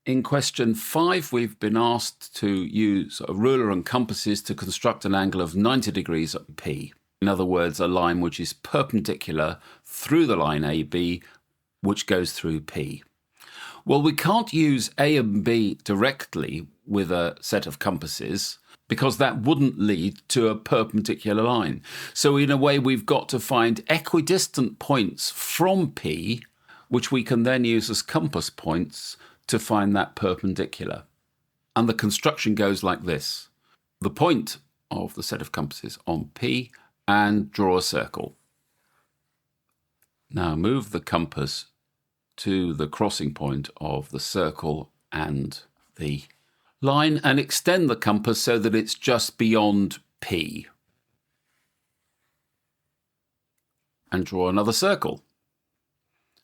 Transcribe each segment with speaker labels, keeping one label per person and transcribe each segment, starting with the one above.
Speaker 1: In question 5, we've been asked to use a ruler and compasses to construct an angle of 90 degrees at P. In other words, a line which is perpendicular through the line AB, which goes through P. Well, we can't use A and B directly with a set of compasses because that wouldn't lead to a perpendicular line. So in a way, we've got to find equidistant points from P, which we can then use as compass points to find that perpendicular. And the construction goes like this. The point of the set of compasses on P and draw a circle. Now move the compass to the crossing point of the circle and the line and extend the compass so that it's just beyond P. And draw another circle.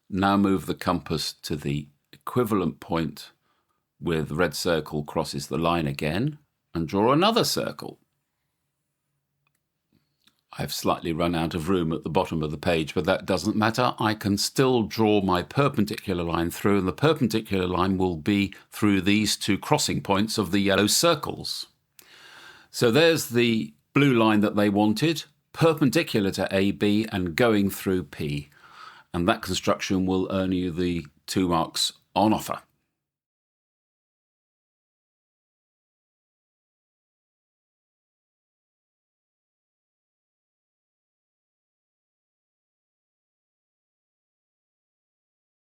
Speaker 1: Now move the compass to the equivalent point where the red circle crosses the line again and draw another circle. I've slightly run out of room at the bottom of the page, but that doesn't matter. I can still draw my perpendicular line through, and the perpendicular line will be through these two crossing points of the yellow circles. So there's the blue line that they wanted, perpendicular to AB and going through P. And that construction will earn you the 2 marks on offer.